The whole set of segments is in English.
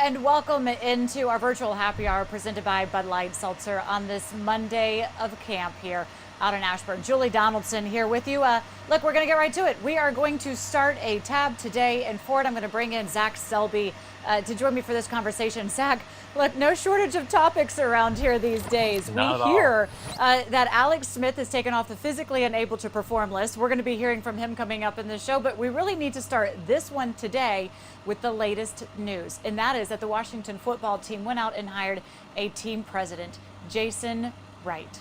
and welcome into our virtual happy hour presented by Bud Light Seltzer on this Monday of camp here out in Ashburn. Julia Donaldson here with you. Look, we're going to get right to it. We are going to start a tab today, and for it, I'm going to bring in Zach Selby to join me for this conversation. Zach, look, no shortage of topics around here these days. We hear that Alex Smith has taken off the physically unable to perform list. We're going to be hearing from him coming up in the show, but we really need to start this one today with the latest news, and that is that the Washington football team went out and hired a team president, Jason Wright.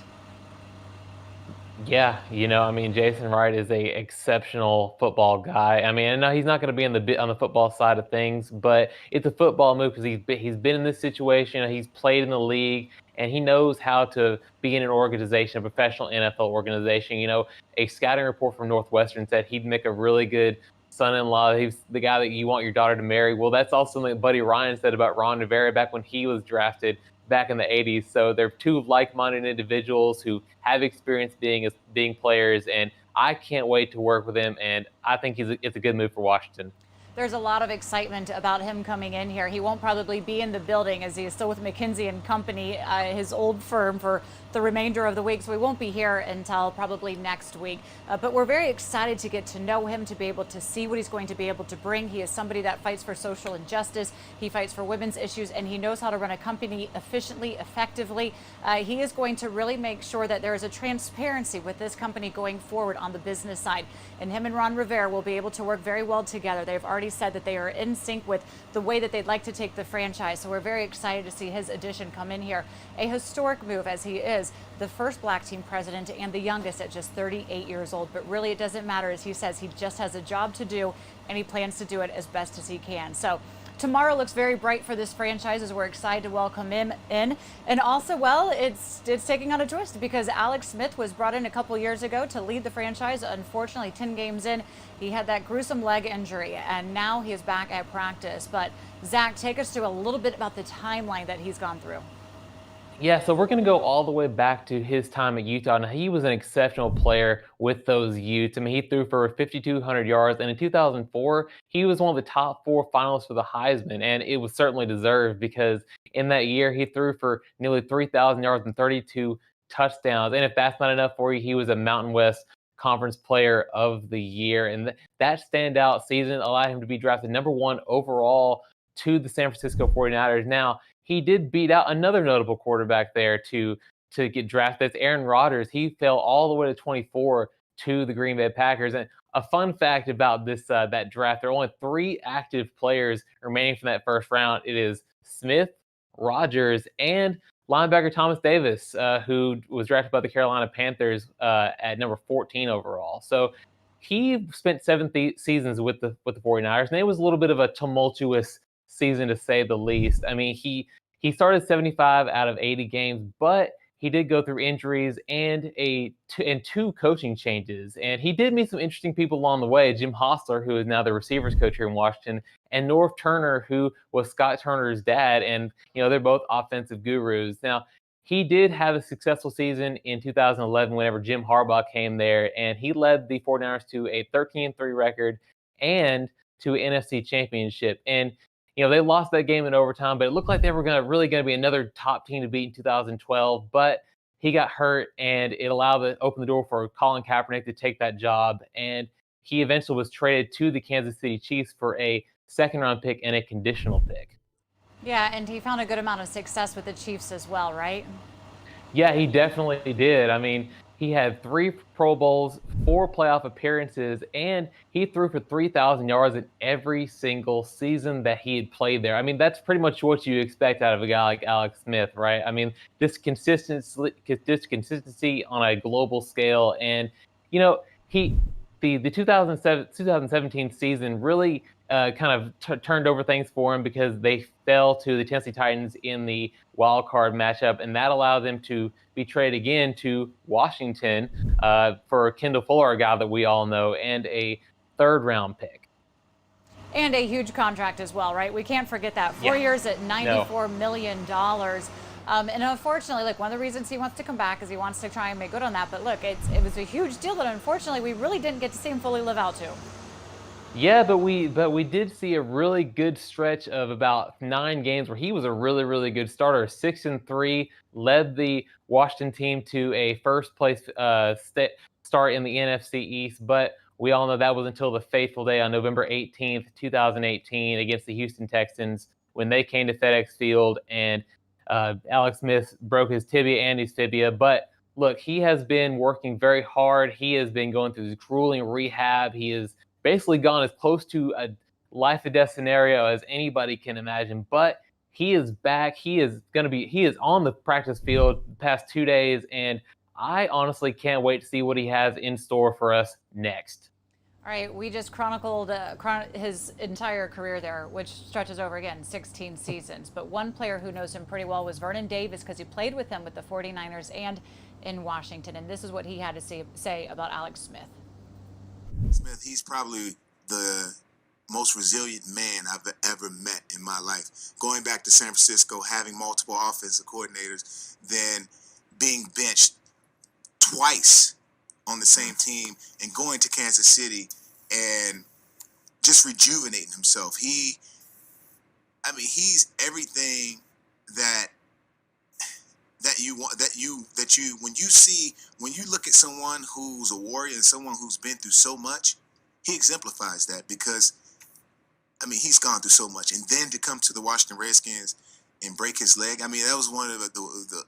Yeah, Jason Wright is a exceptional football guy. I mean, I know he's not going to be on the football side of things, but it's a football move because he's been in this situation. He's played in the league, and he knows how to be in an organization, a professional NFL organization. A scouting report from Northwestern said he'd make a really good son-in-law. He's the guy that you want your daughter to marry. Well, that's also something that Buddy Ryan said about Ron Rivera back when he was drafted back in the 80s. So they're two like-minded individuals who have experience being players, and I can't wait to work with him, and I think it's a good move for Washington. There's a lot of excitement about him coming in here. He won't probably be in the building as he is still with McKinsey & Company, his old firm, for the remainder of the week. So he won't be here until probably next week. But we're very excited to get to know him, to be able to see what he's going to be able to bring. He is somebody that fights for social injustice. He fights for women's issues, and he knows how to run a company efficiently, effectively. He is going to really make sure that there is a transparency with this company going forward on the business side. And him and Ron Rivera will be able to work very well together. They've already said that they are in sync with the way that they'd like to take the franchise. So we're very excited to see his addition come in here. A historic move, as he is the first black team president and the youngest at just 38 years old. But really, it doesn't matter. As he says, he just has a job to do, and he plans to do it as best as he can. So tomorrow looks very bright for this franchise as we're excited to welcome him in. And also, well, it's taking on a twist because Alex Smith was brought in a couple years ago to lead the franchise. Unfortunately, 10 games in, he had that gruesome leg injury, and now he is back at practice. But Zach, take us through a little bit about the timeline that he's gone through. Yeah, so we're going to go all the way back to his time at Utah. Now, he was an exceptional player with those Utes. I mean, he threw for 5,200 yards, and in 2004, he was one of the top 4 finalists for the Heisman, and it was certainly deserved because in that year, he threw for nearly 3,000 yards and 32 touchdowns. And if that's not enough for you, he was a Mountain West Conference Player of the Year, and that standout season allowed him to be drafted number 1 overall to the San Francisco 49ers. Now, he did beat out another notable quarterback there to get drafted. That's Aaron Rodgers. He fell all the way to 24 to the Green Bay Packers. And a fun fact about this that draft, there are only 3 active players remaining from that first round. It is Smith, Rodgers, and linebacker Thomas Davis, who was drafted by the Carolina Panthers at number 14 overall. So he spent 7 seasons with the 49ers, and it was a little bit of a tumultuous season to say the least. I mean, he started 75 out of 80 games, but he did go through injuries and 2 coaching changes. And he did meet some interesting people along the way. Jim Hostler, who is now the receivers coach here in Washington, and Norv Turner, who was Scott Turner's dad. And, they're both offensive gurus. Now, he did have a successful season in 2011 whenever Jim Harbaugh came there, and he led the 49ers to a 13-3 record and to an NFC championship. And they lost that game in overtime, but it looked like they were really going to be another top team to beat in 2012. But he got hurt, and it opened the door for Colin Kaepernick to take that job. And he eventually was traded to the Kansas City Chiefs for a second-round pick and a conditional pick. Yeah, and he found a good amount of success with the Chiefs as well, right? Yeah, he definitely did. I mean, he had 3 Pro Bowls, 4 playoff appearances, and he threw for 3,000 yards in every single season that he had played there. I mean, that's pretty much what you expect out of a guy like Alex Smith, right? I mean, this consistency on a global scale. And, the 2017 season really kind of turned over things for him because they fell to the Tennessee Titans in the wild card matchup, and that allowed them to be traded again to Washington for Kendall Fuller, a guy that we all know, and a 3rd-round pick. And a huge contract as well, right? We can't forget that. 4 years at $94 million. And unfortunately, one of the reasons he wants to come back is he wants to try and make good on that. But look, it was a huge deal that unfortunately we really didn't get to see him fully live out to. Yeah, but we did see a really good stretch of about 9 games where he was a really, really good starter. 6-3, led the Washington team to a first place start in the NFC East. But we all know that was until the fateful day on November 18th, 2018, against the Houston Texans when they came to FedEx Field and Alex Smith broke his tibia and his fibia. But look, he has been working very hard. He has been going through this grueling rehab. He is basically gone as close to a life or death scenario as anybody can imagine. But he is back. He is on the practice field the past 2 days, and I honestly can't wait to see what he has in store for us next. All right, we just chronicled his entire career there, which stretches over, again, 16 seasons. But one player who knows him pretty well was Vernon Davis, because he played with him with the 49ers and in Washington. And this is what he had to say about Alex Smith. Smith, he's probably the most resilient man I've ever met in my life. Going back to San Francisco, having multiple offensive coordinators, then being benched twice on the same team, and going to Kansas City and just rejuvenating himself. He's everything that you want, when you look at someone who's a warrior and someone who's been through so much, he exemplifies that, because he's gone through so much. And then to come to the Washington Redskins and break his leg, that was one of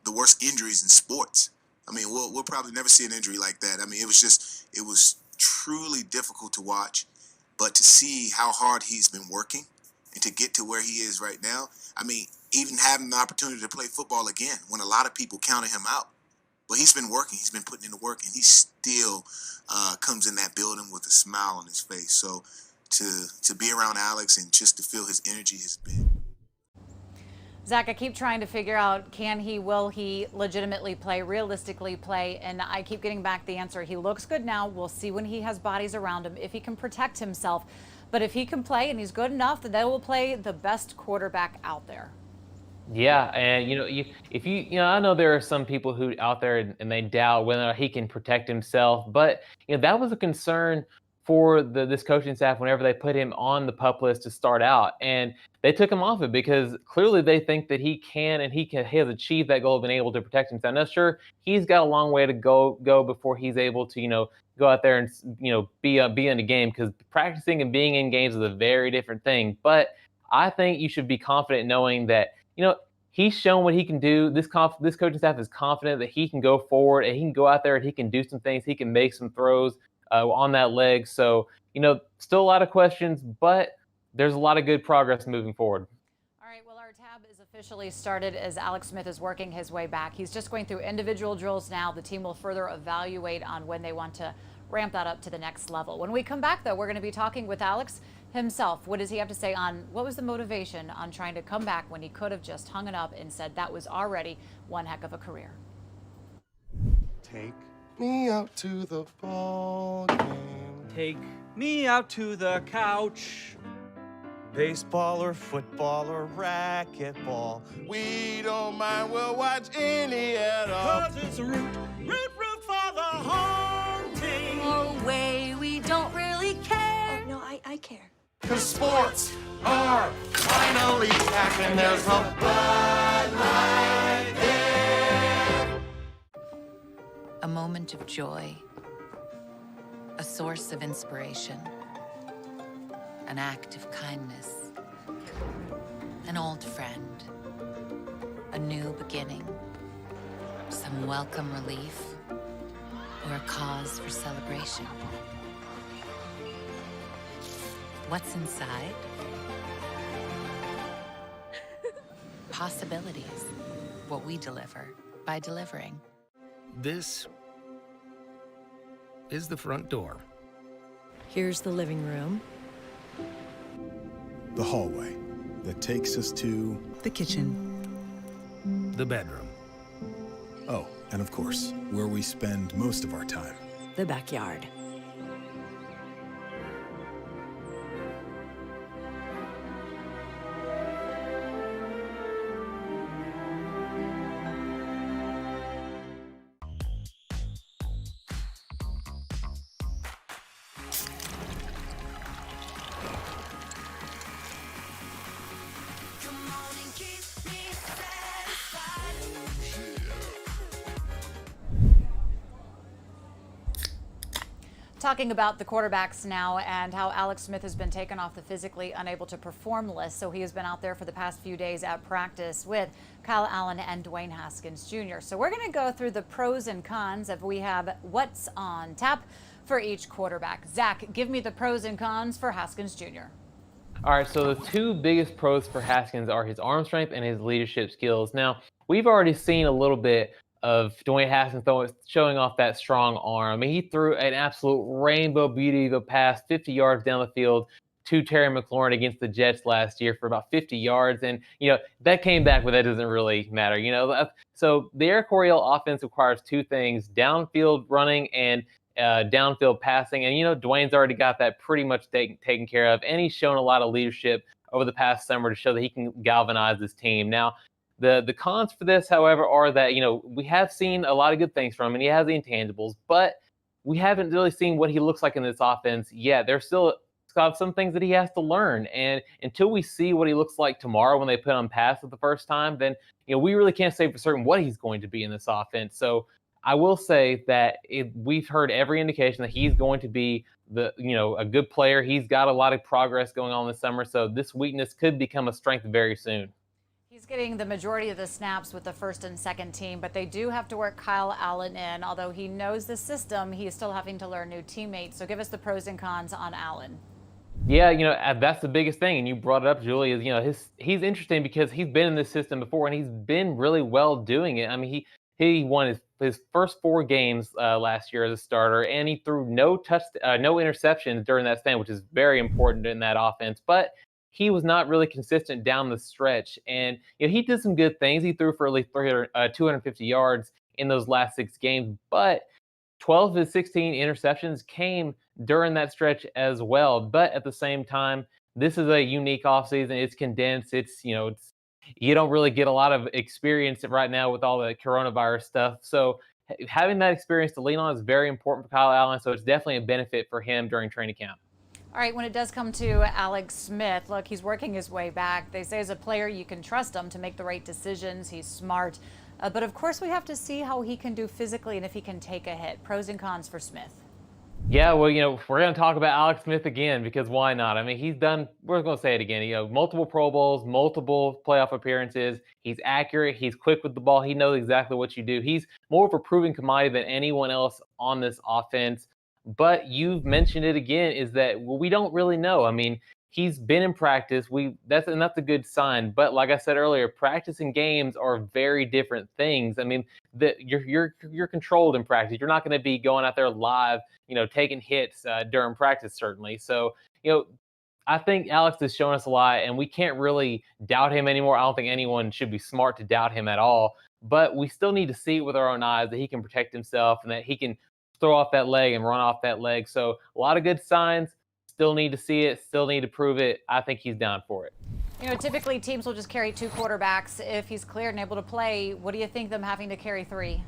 the worst injuries in sports. We'll probably never see an injury like that. It was truly difficult to watch, but to see how hard he's been working and to get to where he is right now. Even having the opportunity to play football again when a lot of people counted him out. But he's been working. He's been putting in the work, and he still comes in that building with a smile on his face. So to be around Alex and just to feel his energy has been. Zach, I keep trying to figure out, will he legitimately play, realistically play? And I keep getting back the answer. He looks good now. We'll see when he has bodies around him, if he can protect himself. But if he can play and he's good enough, then they will play the best quarterback out there. Yeah, and I know there are some people who out there and they doubt whether or not he can protect himself, but that was a concern for this coaching staff whenever they put him on the PUP list to start out, and they took him off it because clearly they think that he can and he has achieved that goal of being able to protect himself. Now, sure, he's got a long way to go before he's able to go out there and be in the game, because practicing and being in games is a very different thing. But I think you should be confident knowing that he's shown what he can do. This coaching staff is confident that he can go forward and he can go out there and he can do some things. He can make some throws on that leg. So, still a lot of questions, but there's a lot of good progress moving forward. All right, well, our tab is officially started as Alex Smith is working his way back. He's just going through individual drills now. The team will further evaluate on when they want to ramp that up to the next level. When we come back, though, we're going to be talking with Alex himself. What does he have to say on what was the motivation on trying to come back when he could have just hung it up and said that was already one heck of a career? Take me out to the ball game. Take me out to the couch. Baseball or football or racquetball, we don't mind, we'll watch any at all. 'Cause it's root for the home team. Oh, way, we don't really care. Oh, no, I care. 'Cause sports are finally back and there's a Bud Light there. A moment of joy, a source of inspiration, an act of kindness, an old friend, a new beginning, some welcome relief, or a cause for celebration. What's inside? Possibilities. What we deliver by delivering. This is the front door. Here's the living room. The hallway that takes us to The kitchen. The bedroom. oh, and of course, where we spend most of our time. The backyard. Talking about the quarterbacks now and how Alex Smith has been taken off the physically unable to perform list. So he has been out there for the past few days at practice with Kyle Allen and Dwayne Haskins Jr. So we're going to go through the pros and cons if we have what's on tap for each quarterback. Zach, give me the pros and cons for Haskins Jr. All right, so the two biggest pros for Haskins are his arm strength and his leadership skills. Now, we've already seen a little bit of Dwayne Haskins showing off that strong arm. I mean, he threw an absolute rainbow beauty of a pass 50 yards down the field to Terry McLaurin against the Jets last year for about 50 yards. And, that came back, but that doesn't really matter. So the Air Coryell offense requires two things: downfield running and downfield passing. And, Dwayne's already got that pretty much taken care of. And he's shown a lot of leadership over the past summer to show that he can galvanize this team. Now, the cons for this, however, are that, we have seen a lot of good things from him, and he has the intangibles, but we haven't really seen what he looks like in this offense yet. There's still some things that he has to learn. And until we see what he looks like tomorrow when they put on pass for the first time, then, we really can't say for certain what he's going to be in this offense. So I will say that we've heard every indication that he's going to be a good player. He's got a lot of progress going on this summer. So this weakness could become a strength very soon. He's getting the majority of the snaps with the first and second team, but they do have to work Kyle Allen in. Although he knows the system, he is still having to learn new teammates. So give us the pros and cons on Allen. Yeah, that's the biggest thing, and you brought it up, Julia. He's interesting because he's been in this system before, and he's been really well doing it. I mean, he won his first 4 games last year as a starter, and he threw no interceptions during that span, which is very important in that offense. But he was not really consistent down the stretch, and he did some good things. He threw for at least 250 yards in those last 6 games, but 12 of his 16 interceptions came during that stretch as well. But at the same time, this is a unique offseason. It's condensed. It's you don't really get a lot of experience right now with all the coronavirus stuff. So having that experience to lean on is very important for Kyle Allen. So it's definitely a benefit for him during training camp. All right, when it does come to Alex Smith, look, he's working his way back. They say as a player, you can trust him to make the right decisions. He's smart. But of course, we have to see how he can do physically and if he can take a hit. Pros and cons for Smith. Yeah, well, we're going to talk about Alex Smith again because why not? I mean, we're going to say it again, multiple Pro Bowls, multiple playoff appearances. He's accurate. He's quick with the ball. He knows exactly what you do. He's more of a proven commodity than anyone else on this offense. But you've mentioned it again, is that we don't really know. I mean, he's been in practice. That's a good sign. But like I said earlier, practice and games are very different things. I mean, you're controlled in practice. You're not going to be going out there live, taking hits during practice, certainly. So, I think Alex has shown us a lot, and we can't really doubt him anymore. I don't think anyone should be smart to doubt him at all. But we still need to see it with our own eyes that he can protect himself and that he can throw off that leg and run off that leg. So a lot of good signs. Still need to see it. Still need to prove it. I think he's down for it. Typically teams will just carry 2 quarterbacks. If he's cleared and able to play, what do you think them having to carry 3?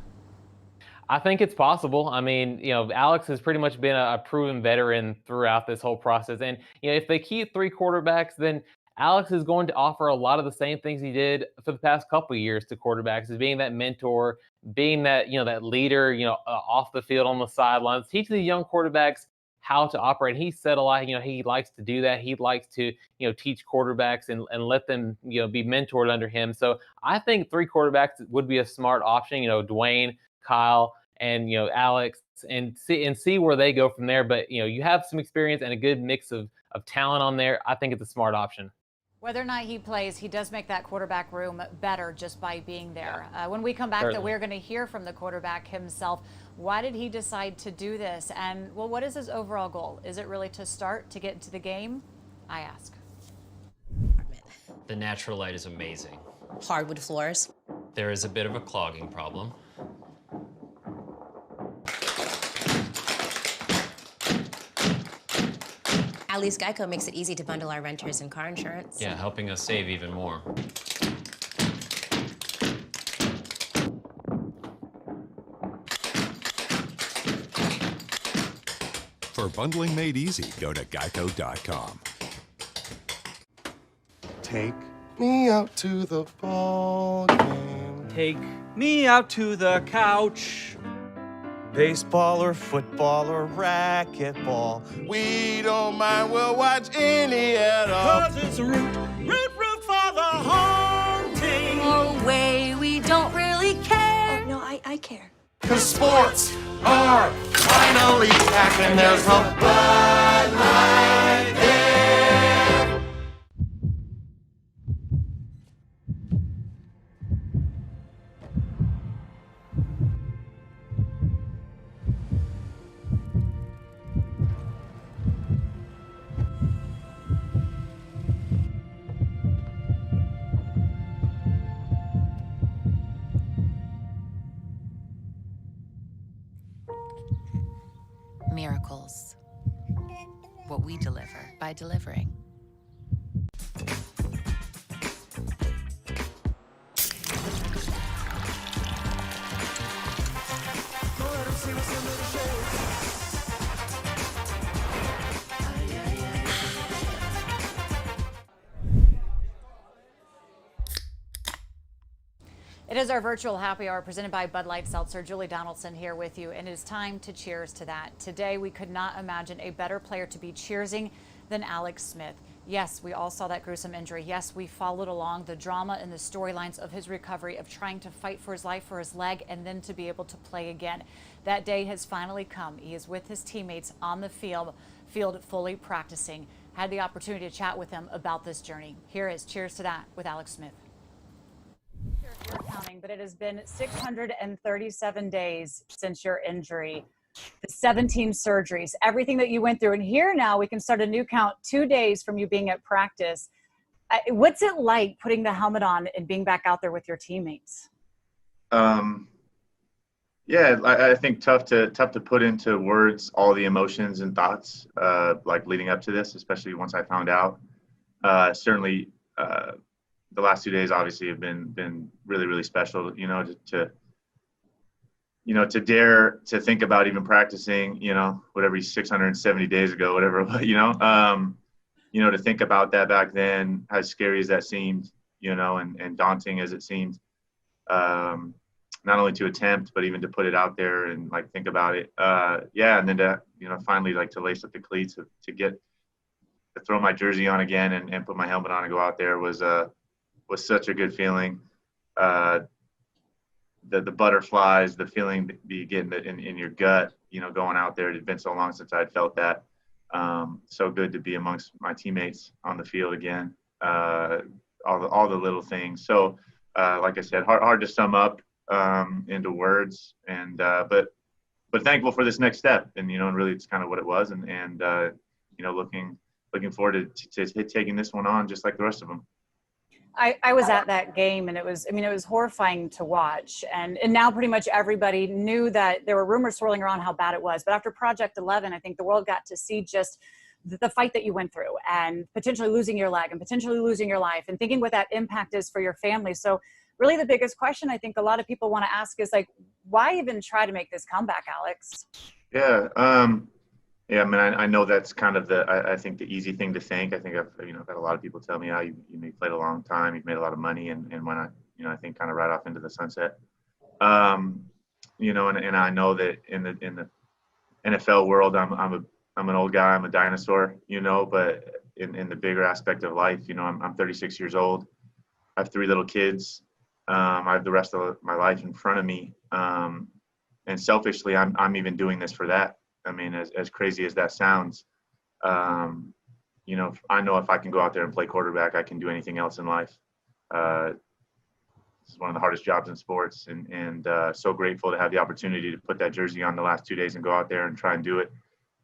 I think it's possible. I mean, Alex has pretty much been a proven veteran throughout this whole process. And, if they keep 3 quarterbacks, then Alex is going to offer a lot of the same things he did for the past couple of years to quarterbacks, as being that mentor, being that, that leader, off the field, on the sidelines, teaching the young quarterbacks how to operate. He said a lot, he likes to do that. He likes to, teach quarterbacks and let them, be mentored under him. So I think 3 quarterbacks would be a smart option, Dwayne, Kyle, and, Alex, and see where they go from there. But, you have some experience and a good mix of talent on there. I think it's a smart option. Whether or not he plays, he does make that quarterback room better just by being there. When we come back, Certainly. we're going to hear from the quarterback himself. Why did he decide to do this? And, well, what is his overall goal? Is it really to start, to get into the game? I ask. The natural light is amazing. Hardwood floors. There is a bit of a clogging problem. At least Geico makes it easy to bundle our renters and car insurance. Yeah, helping us save even more. For bundling made easy, go to geico.com. Take me out to the ball game. Take me out to the couch. Baseball or football or racquetball, we don't mind, we'll watch any at all. 'Cause it's root for the home team. Oh, way, we don't really care. Oh, no, I care. 'Cause sports are finally back and there's a Bud Light there. Miracles. What we deliver by delivering. It is our virtual happy hour presented by Bud Light Seltzer. Julia Donaldson here with you, and it is time to cheers to that. Today, we could not imagine a better player to be cheersing than Alex Smith. Yes, we all saw that gruesome injury. Yes, we followed along the drama and the storylines of his recovery, of trying to fight for his life, for his leg, and then to be able to play again. That day has finally come. He is with his teammates on the field fully practicing. Had the opportunity to chat with him about this journey. Here is Cheers to That with Alex Smith. You're counting, but it has been 637 days since your injury, the 17 surgeries, everything that you went through. And here now we can start a new count 2 days from you being at practice. What's it like putting the helmet on and being back out there with your teammates? Yeah, I think tough to put into words all the emotions and thoughts like leading up to this, especially once I found out. Certainly, the last 2 days obviously have been really, really special. To dare to think about even practicing, whatever 670 days ago, whatever, to think about that back then, as scary as that seemed, and daunting as it seemed. Not only to attempt, but even to put it out there and think about it. And then to, finally to lace up the cleats to throw my jersey on again and put my helmet on and go out there was such a good feeling. The butterflies, the feeling that you get in your gut, going out there. It had been so long since I'd felt that. So good to be amongst my teammates on the field again. All the little things. So, like I said, hard to sum up into words, and but thankful for this next step, and and really it's kind of what it was, and looking forward to taking this one on just like the rest of them. I was at that game, and it was horrifying to watch, and now pretty much everybody knew that there were rumors swirling around how bad it was, but after Project 11, I think the world got to see just the fight that you went through, and potentially losing your leg and potentially losing your life, and thinking what that impact is for your family. So really the biggest question I think a lot of people want to ask is why even try to make this comeback, Alex? Yeah. I mean, I know that's kind of I think the easy thing to think. I think I've had a lot of people tell me, you played a long time, you've made a lot of money, and why not, I think kind of right off into the sunset. And I know that in the NFL world, I'm an old guy, I'm a dinosaur, but in the bigger aspect of life, I'm 36 years old. I have 3 little kids. I have the rest of my life in front of me. And selfishly, I'm even doing this for that. I mean, as crazy as that sounds, I know if I can go out there and play quarterback, I can do anything else in life. This is one of the hardest jobs in sports, and so grateful to have the opportunity to put that jersey on the last 2 days and go out there and try and do it.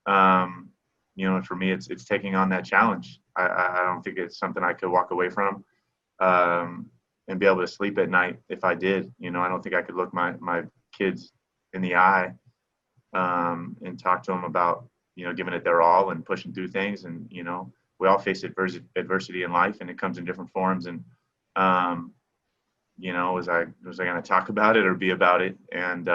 And for me, it's taking on that challenge. I don't think it's something I could walk away from and be able to sleep at night if I did. I don't think I could look my kids in the eye and talk to them about, giving it their all and pushing through things. And, we all face adversity in life, and it comes in different forms. And, was I going to talk about it or be about it? And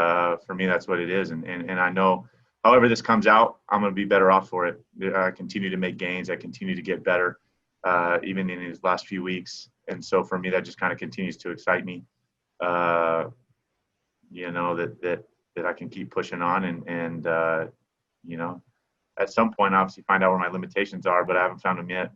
for me, that's what it is. And I know however this comes out, I'm going to be better off for it. I continue to make gains. I continue to get better, even in these last few weeks. And so for me, that just kind of continues to excite me, that I can keep pushing on and you know, at some point obviously find out where my limitations are, but I haven't found them yet.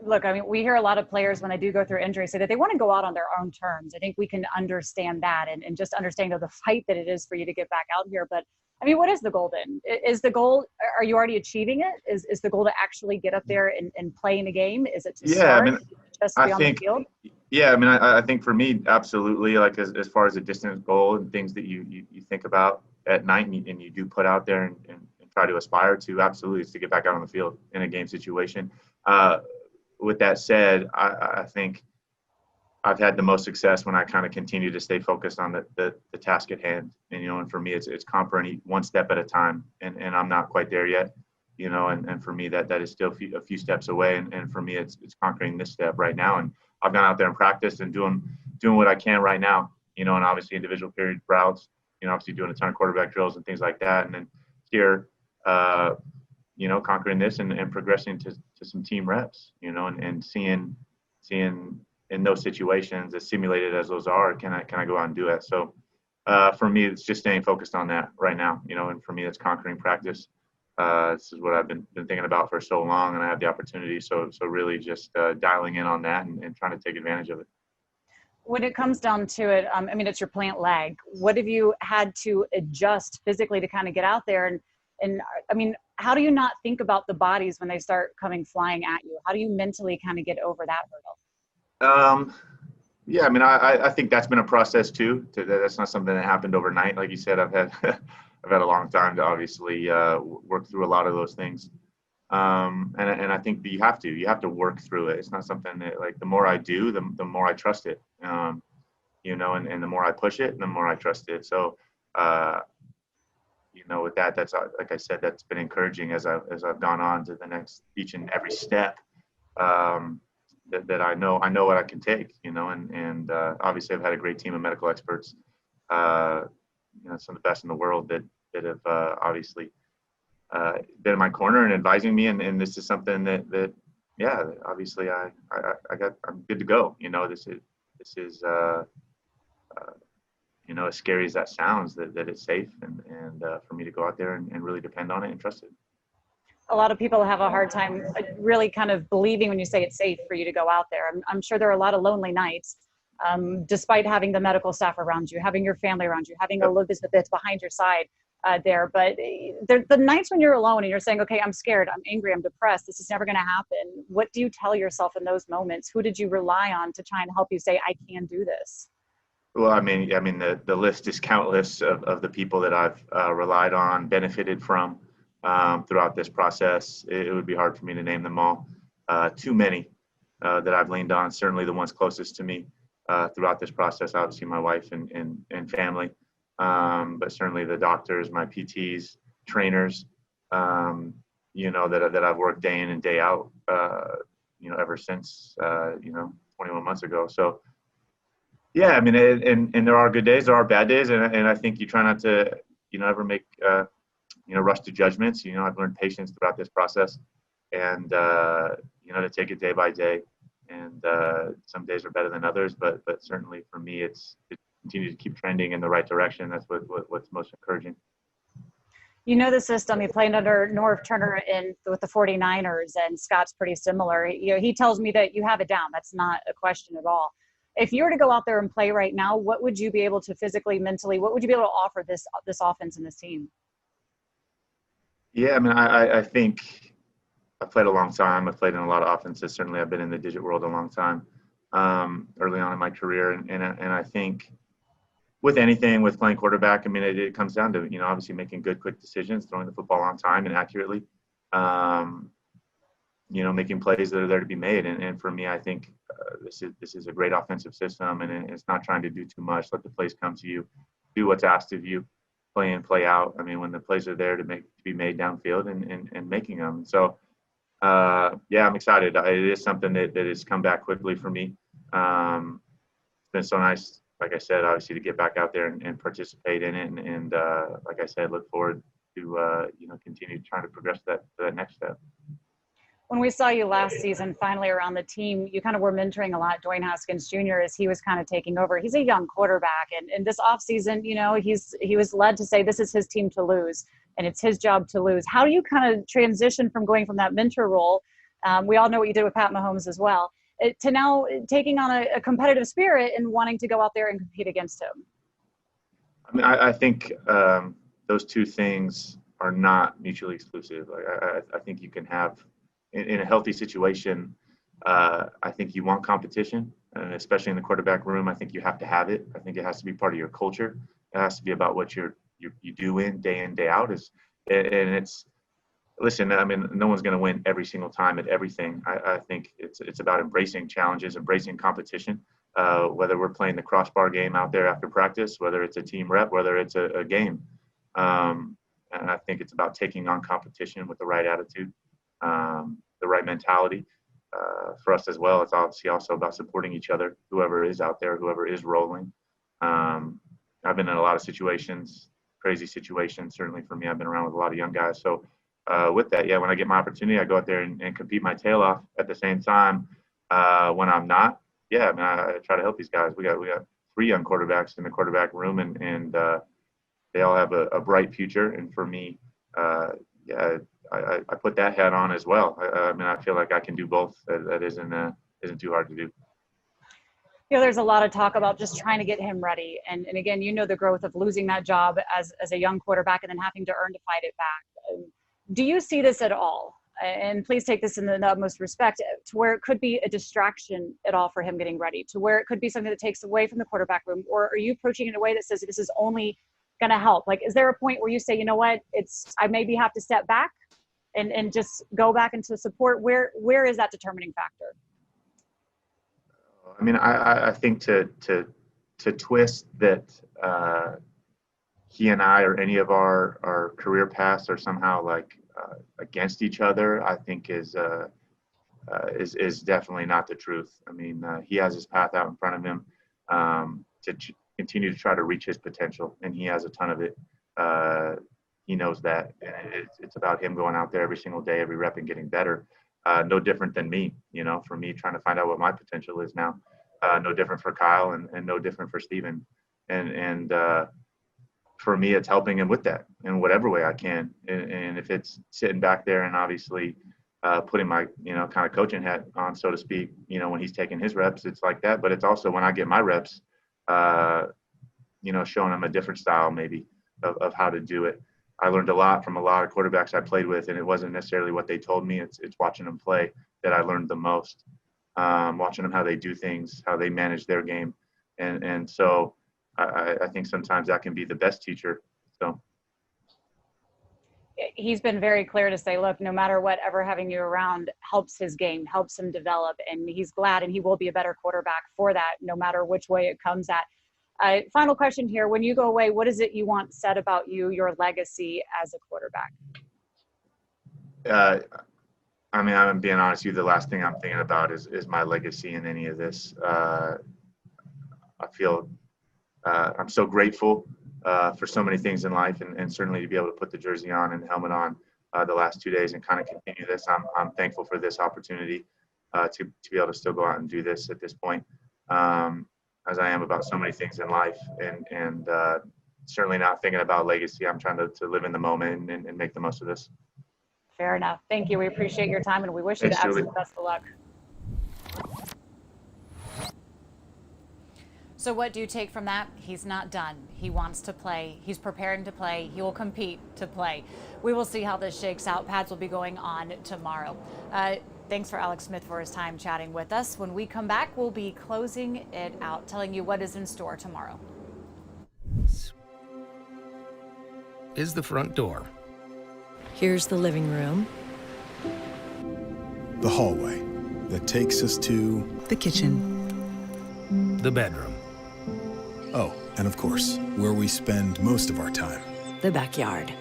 Look, I mean, we hear a lot of players when they do go through injury say that they want to go out on their own terms. I think we can understand that and just understanding the fight that it is for you to get back out here. But I mean, what is the goal then? Is the goal, are you already achieving it? Is the goal to actually get up there and play in a game? Is it to start, just to be on the field? Yeah, I mean, I think for me, absolutely. Like as far as a distance goal and things that you think about at night and you do put out there and try to aspire to, absolutely, is to get back out on the field in a game situation. With that said, I think I've had the most success when I kind of continue to stay focused on the task at hand. And, and for me, it's conquering one step at a time. And I'm not quite there yet, and for me, that is still a few steps away. And for me, it's conquering this step right now. And I've gone out there and practiced and doing what I can right now, and obviously individual period routes, obviously doing a ton of quarterback drills and things like that. And then here, conquering this and progressing to some team reps, and seeing in those situations, as simulated as those are, can I go out and do it? So for me, it's just staying focused on that right now, and for me, it's conquering practice. This is what I've been thinking about for so long, and I have the opportunity. So really just dialing in on that and trying to take advantage of it. When it comes down to it, I mean, it's your plant leg. What have you had to adjust physically to kind of get out there? And I mean, how do you not think about the bodies when they start coming flying at you? How do you mentally kind of get over that hurdle? Yeah, I mean, I think that's been a process too. That's not something that happened overnight. Like you said, I've had a long time to obviously work through a lot of those things. And I think that you have to work through it. It's not something that, like, the more I do, the more I trust it. And the more I push it, the more I trust it. So, with that, that's, like I said, that's been encouraging as I've gone on to the next, each and every step. That I know what I can take, and obviously I've had a great team of medical experts, some of the best in the world that have obviously been in my corner and advising me, and this is something that yeah, obviously I'm good to go. This is as scary as that sounds, that it's safe and for me to go out there and really depend on it and trust it. A lot of people have a hard time really kind of believing when you say it's safe for you to go out there. I'm sure there are a lot of lonely nights, despite having the medical staff around you, having your family around you, having Elizabeth behind your side there. But the nights when you're alone and you're saying, okay, I'm scared, I'm angry, I'm depressed, this is never going to happen. What do you tell yourself in those moments? Who did you rely on to try and help you say, I can do this? Well, I mean, the list is countless of the people that I've relied on, benefited from throughout this process. It would be hard for me to name them all. Too many that I've leaned on. Certainly the ones closest to me throughout this process. Obviously, my wife and family, but certainly the doctors, my PTs, trainers. That I've worked day in and day out. Ever since 21 months ago. So. Yeah, I mean, and there are good days, there are bad days, and I think you try not to, ever make, rush to judgments. I've learned patience throughout this process, and to take it day by day. And some days are better than others, but certainly for me, it's continue to keep trending in the right direction. That's what's most encouraging. The system. He played under Norv Turner with the 49ers, and Scott's pretty similar. He tells me that you have it down. That's not a question at all. If you were to go out there and play right now, what would you be able to physically, mentally, what would you be able to offer this offense and this team? Yeah, I mean, I think I've played a long time. I've played in a lot of offenses. Certainly, I've been in the digit world a long time, early on in my career. And I think with anything, with playing quarterback, I mean, it comes down to, obviously making good, quick decisions, throwing the football on time and accurately, making plays that are there to be made. And for me, I think this is a great offensive system, and it's not trying to do too much. Let the plays come to you, do what's asked of you, play in, play out. I mean, when the plays are there to be made downfield and making them. So, yeah, I'm excited. It is something that has come back quickly for me. It's been so nice, like I said, obviously to get back out there and participate in it. And like I said, look forward to, continue trying to progress to that next step. When we saw you last season, finally around the team, you kind of were mentoring a lot Dwayne Haskins Jr. as he was kind of taking over. He's a young quarterback, and this offseason, you know, he was led to say this is his team to lose, and it's his job to lose. How do you kind of transition from going from that mentor role? We all know what you did with Pat Mahomes as well, to now taking on a competitive spirit and wanting to go out there and compete against him. I mean, I think those two things are not mutually exclusive. Like, I think you can have, in a healthy situation, I think you want competition, and especially in the quarterback room, I think you have to have it. I think it has to be part of your culture. It has to be about what you do in, day out. And it's, listen, I mean, no one's going to win every single time at everything. I think it's about embracing challenges, embracing competition, whether we're playing the crossbar game out there after practice, whether it's a team rep, whether it's a game. And I think it's about taking on competition with the right attitude, the right mentality. For us as well, it's obviously also about supporting each other, whoever is out there, whoever is rolling. I've been in a lot of situations, crazy situations. Certainly for me, I've been around with a lot of young guys. So with that, yeah, when I get my opportunity, I go out there and compete my tail off. At the same time, when I'm not, yeah, I mean, I try to help these guys. We got 3 young quarterbacks in the quarterback room, and they all have a bright future. And for me, yeah, I put that hat on as well. I mean, I feel like I can do both. That isn't too hard to do. You know, there's a lot of talk about just trying to get him ready. And again, you know, the growth of losing that job as a young quarterback and then having to earn to fight it back. Do you see this at all? And please take this in the utmost respect, to where it could be a distraction at all for him getting ready, to where it could be something that takes away from the quarterback room? Or are you approaching it in a way that says this is only going to help? Like, is there a point where you say, you know what, I maybe have to step back and just go back into support? Where is that determining factor? I mean, I think to twist that he and I or any of our career paths are somehow like against each other, I think is definitely not the truth. I mean, he has his path out in front of him to continue to try to reach his potential, and he has a ton of it. He knows that, and it's about him going out there every single day, every rep, and getting better. No different than me, you know, for me trying to find out what my potential is now. No different for Kyle, and no different for Steven. And for me, it's helping him with that in whatever way I can. And if it's sitting back there and obviously putting my, you know, kind of coaching hat on, so to speak, you know, when he's taking his reps, it's like that. But it's also when I get my reps, you know, showing him a different style maybe of how to do it. I learned a lot from a lot of quarterbacks I played with, and it wasn't necessarily what they told me. It's watching them play that I learned the most. Watching them how they do things, how they manage their game, and so I think sometimes that can be the best teacher. So he's been very clear to say, look, no matter what, ever having you around helps his game, helps him develop, and he's glad, and he will be a better quarterback for that, no matter which way it comes at. Final question here. When you go away, what is it you want said about you, your legacy as a quarterback? I mean, I'm being honest with you, the last thing I'm thinking about is my legacy in any of this. I feel I'm so grateful for so many things in life, and certainly to be able to put the jersey on and the helmet on the last 2 days and kind of continue this. I'm thankful for this opportunity to be able to still go out and do this at this point, as I am about so many things in life, and certainly not thinking about legacy. I'm trying to live in the moment and make the most of this. Fair enough. Thank you. We appreciate your time, and we wish you the absolute best of luck. So what do you take from that? He's not done. He wants to play. He's preparing to play. He will compete to play. We will see how this shakes out. Pads will be going on tomorrow. Thanks for Alex Smith for his time chatting with us. When we come back, we'll be closing it out, telling you what is in store tomorrow. Is the front door. Here's the living room. The hallway that takes us to The kitchen. The bedroom. Oh, and of course, where we spend most of our time. The backyard.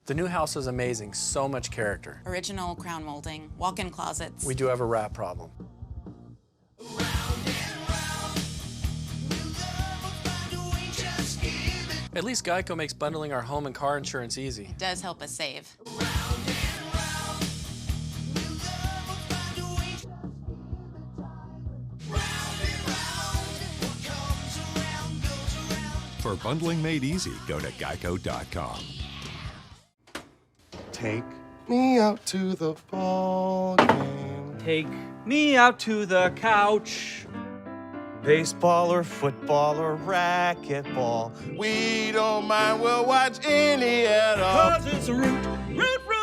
The new house is amazing, so much character. Original crown molding, walk-in closets. We do have a rat problem. Around and At least Geico makes bundling our home and car insurance easy. It does help us save. For bundling made easy, go to geico.com. Take me out to the ball game. Take me out to the couch. Baseball or football or racquetball, we don't mind, we'll watch any at all. 'Cause it's root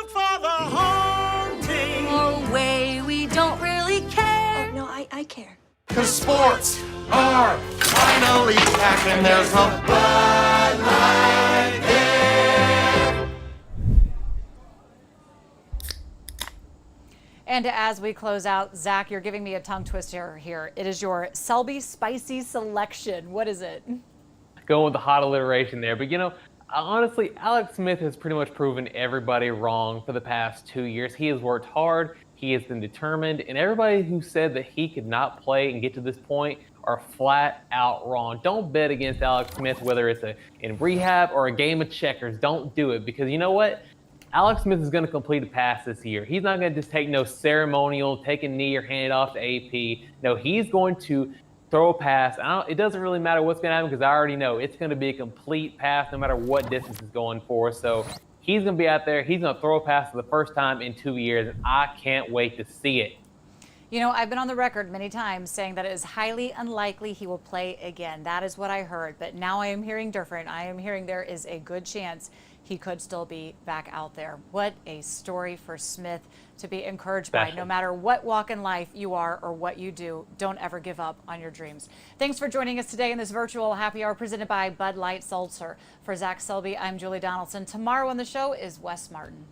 for the home team. No way, we don't really care. Oh, no, I care. 'Cause sports are finally back and there's a Bud Light there. And as we close out, Zach, you're giving me a tongue twister here. It is your Selby Spicy Selection. What is it? Going with the hot alliteration there. But, you know, honestly, Alex Smith has pretty much proven everybody wrong for the past 2 years. He has worked hard. He has been determined. And everybody who said that he could not play and get to this point are flat out wrong. Don't bet against Alex Smith, whether it's in rehab or a game of checkers. Don't do it, because you know what? Alex Smith is going to complete a pass this year. He's not going to just take no ceremonial, take a knee or hand it off to AP. No, he's going to throw a pass. It doesn't really matter what's going to happen, because I already know it's going to be a complete pass no matter what distance is going for. So he's going to be out there. He's going to throw a pass for the first time in 2 years, and I can't wait to see it. You know, I've been on the record many times saying that it is highly unlikely he will play again. That is what I heard. But now I am hearing different. I am hearing there is a good chance he could still be back out there. What a story for Smith to be encouraged by. No matter what walk in life you are or what you do, don't ever give up on your dreams. Thanks for joining us today in this virtual happy hour presented by Bud Light Seltzer. For Zach Selby, I'm Julia Donaldson. Tomorrow on the show is Wes Martin.